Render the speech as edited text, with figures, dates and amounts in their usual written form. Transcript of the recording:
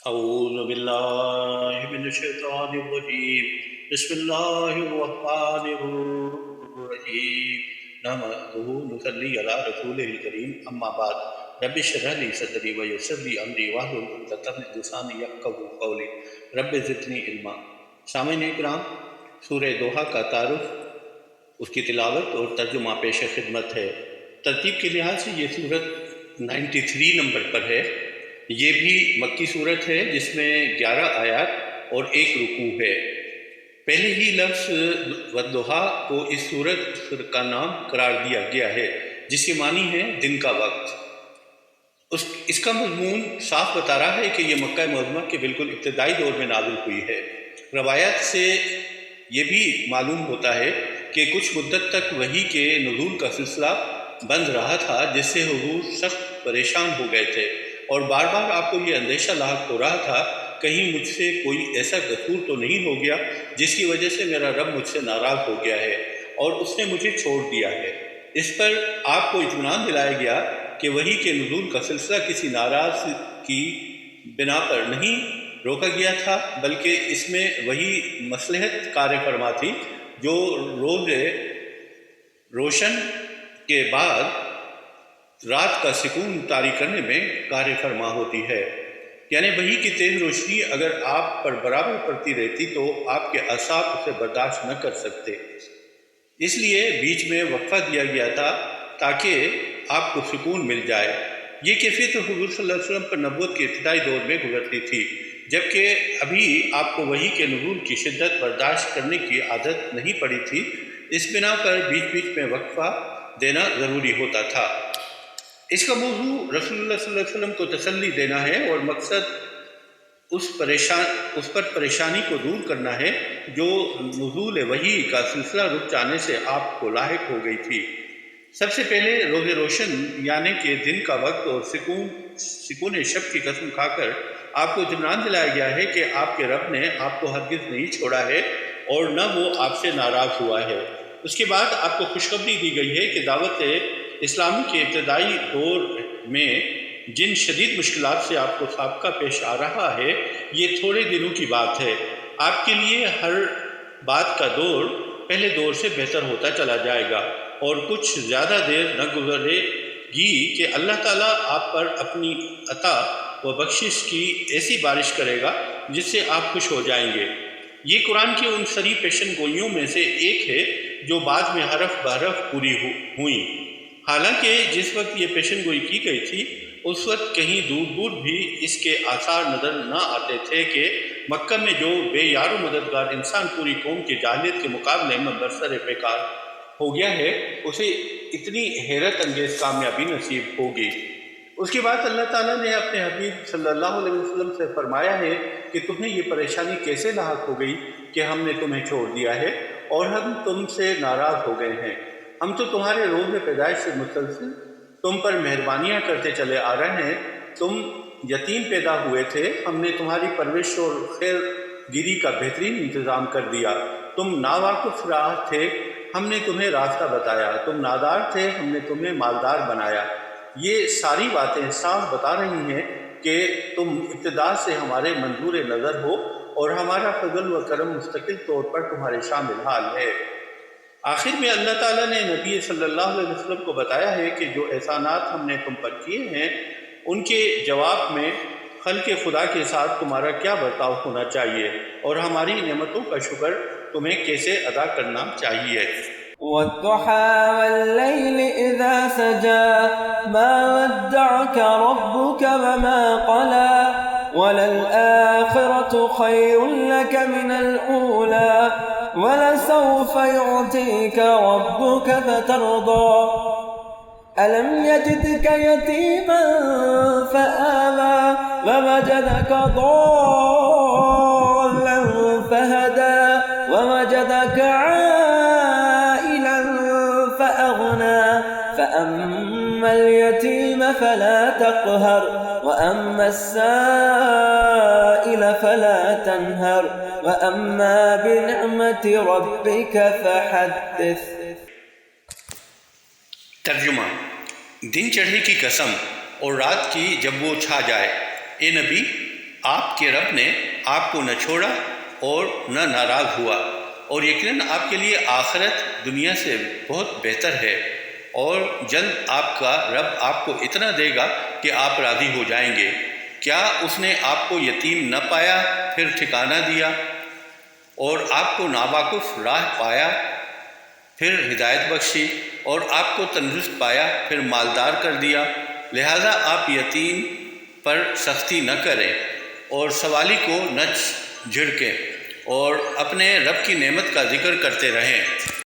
اعوذ باللہ من الشیطان الرجیم بسم اللہ الرحمن الرحیم نحمدہ نصلی علی رسولہ الکریم اما بعد رب اشرح لی صدری ویسر لی امری واحلل عقدۃ من لسانی یفقہوا قولی رب زدنی علما۔ سامعین کرام، سورہ دوحہ کا تعارف، اس کی تلاوت اور ترجمہ پیش خدمت ہے۔ ترتیب کے لحاظ سے یہ سورت 93 نمبر پر ہے۔ یہ بھی مکی صورت ہے جس میں 11 آیات اور 1 رکوع ہے۔ پہلے ہی لفظ والضحیٰ کو اس سورت کا نام قرار دیا گیا ہے، جس کے معنی ہے دن کا وقت۔ اس کا مضمون صاف بتا رہا ہے کہ یہ مکہ معظمہ کے بالکل ابتدائی دور میں نازل ہوئی ہے۔ روایات سے یہ بھی معلوم ہوتا ہے کہ کچھ مدت تک وحی کے نزول کا سلسلہ بند رہا تھا، جس سے حضور سخت پریشان ہو گئے تھے اور بار بار آپ کو یہ اندیشہ لاحق ہو رہا تھا کہیں مجھ سے کوئی ایسا قصور تو نہیں ہو گیا جس کی وجہ سے میرا رب مجھ سے ناراض ہو گیا ہے اور اس نے مجھے چھوڑ دیا ہے۔ اس پر آپ کو اطمینان دلایا گیا کہ وحی کے نزول کا سلسلہ کسی ناراض کی بنا پر نہیں روکا گیا تھا، بلکہ اس میں وہی مصلحت کار فرما تھی جو روز روشن کے بعد رات کا سکون طاری کرنے میں کار فرما ہوتی ہے۔ یعنی وحی کی تیز روشنی اگر آپ پر برابر پڑتی رہتی تو آپ کے اعصاب اسے برداشت نہ کر سکتے، اس لیے بیچ میں وقفہ دیا گیا تھا تاکہ آپ کو سکون مل جائے۔ یہ کیفیت حضور صلی اللہ علیہ وسلم پر نبوت کے ابتدائی دور میں گزرتی تھی، جبکہ ابھی آپ کو وحی کے نزول کی شدت برداشت کرنے کی عادت نہیں پڑی تھی۔ اس بنا پر بیچ بیچ میں وقفہ دینا ضروری ہوتا تھا۔ اس کا موضوع رسول اللہ صلی اللہ علیہ وسلم کو تسلی دینا ہے اور مقصد اس پر پریشانی کو دور کرنا ہے جو نزول وحی کا سلسلہ رک جانے سے آپ کو لاحق ہو گئی تھی۔ سب سے پہلے روز روشن یعنی کہ دن کا وقت اور سکون شب کی قسم کھا کر آپ کو اطمینان دلایا گیا ہے کہ آپ کے رب نے آپ کو ہرگز نہیں چھوڑا ہے اور نہ وہ آپ سے ناراض ہوا ہے۔ اس کے بعد آپ کو خوشخبری دی گئی ہے کہ دعوت اسلامی کے ابتدائی دور میں جن شدید مشکلات سے آپ کو سابقہ پیش آ رہا ہے، یہ تھوڑے دنوں کی بات ہے۔ آپ کے لیے ہر بات کا دور پہلے دور سے بہتر ہوتا چلا جائے گا اور کچھ زیادہ دیر نہ گزرے گی کہ اللہ تعالیٰ آپ پر اپنی عطا و بخشش کی ایسی بارش کرے گا جس سے آپ خوش ہو جائیں گے۔ یہ قرآن کی ان سری پیشن گوئیوں میں سے ایک ہے جو بعد میں حرف بحرف پوری ہوئیں۔ حالانکہ جس وقت یہ پیشن گوئی کی گئی تھی اس وقت کہیں دور دور بھی اس کے آثار نظر نہ آتے تھے کہ مکہ میں جو بے یار و مددگار انسان پوری قوم کی جاہلیت کے مقابلے میں برسر پیکار ہو گیا ہے، اسے اتنی حیرت انگیز کامیابی نصیب ہوگی۔ اس کے بعد اللہ تعالیٰ نے اپنے حبیب صلی اللہ علیہ وسلم سے فرمایا ہے کہ تمہیں یہ پریشانی کیسے لاحق ہو گئی کہ ہم نے تمہیں چھوڑ دیا ہے اور ہم تم سے ناراض ہو گئے ہیں۔ ہم تو تمہارے روز پیدائش سے مسلسل تم پر مہربانیاں کرتے چلے آ رہے ہیں۔ تم یتیم پیدا ہوئے تھے، ہم نے تمہاری پرورش اور خیر گیری کا بہترین انتظام کر دیا۔ تم ناواقف راہ تھے، ہم نے تمہیں راستہ بتایا۔ تم نادار تھے، ہم نے تمہیں مالدار بنایا۔ یہ ساری باتیں صاف بتا رہی ہیں کہ تم ابتدا سے ہمارے منظور نظر ہو اور ہمارا فضل و کرم مستقل طور پر تمہارے شامل حال ہے۔ آخر میں اللہ تعالیٰ نے نبی صلی اللہ علیہ وسلم کو بتایا ہے کہ جو احسانات ہم نے تم پر کیے ہیں ان کے جواب میں خلق خدا کے ساتھ تمہارا کیا برتاؤ ہونا چاہیے اور ہماری نعمتوں کا شکر تمہیں کیسے ادا کرنا چاہیے۔ والضحى والليل إذا سجى ما ودعك ربك وما قلى وللآخرة خير لك من الأولى ولسوف يعطيك ربك فترضى ألم يجدك يتيما فآوى ووجدك ضالا فهدى ووجدك عائلا فأغنى فأما اليتيم فلا تقهر وأما السائل فلا تنهر وأما بنعمة ربك فحدث۔ ترجمہ: دن چڑھے کی قسم اور رات کی جب وہ چھا جائے، اے نبی آپ کے رب نے آپ کو نہ چھوڑا اور نہ ناراض ہوا، اور یقیناً آپ کے لیے آخرت دنیا سے بہت بہتر ہے، اور جلد آپ کا رب آپ کو اتنا دے گا کہ آپ راضی ہو جائیں گے۔ کیا اس نے آپ کو یتیم نہ پایا پھر ٹھکانہ دیا، اور آپ کو ناواقف راہ پایا پھر ہدایت بخشی، اور آپ کو تندرست پایا پھر مالدار کر دیا؟ لہذا آپ یتیم پر سختی نہ کریں اور سوالی کو نہ جھڑکیں، اور اپنے رب کی نعمت کا ذکر کرتے رہیں۔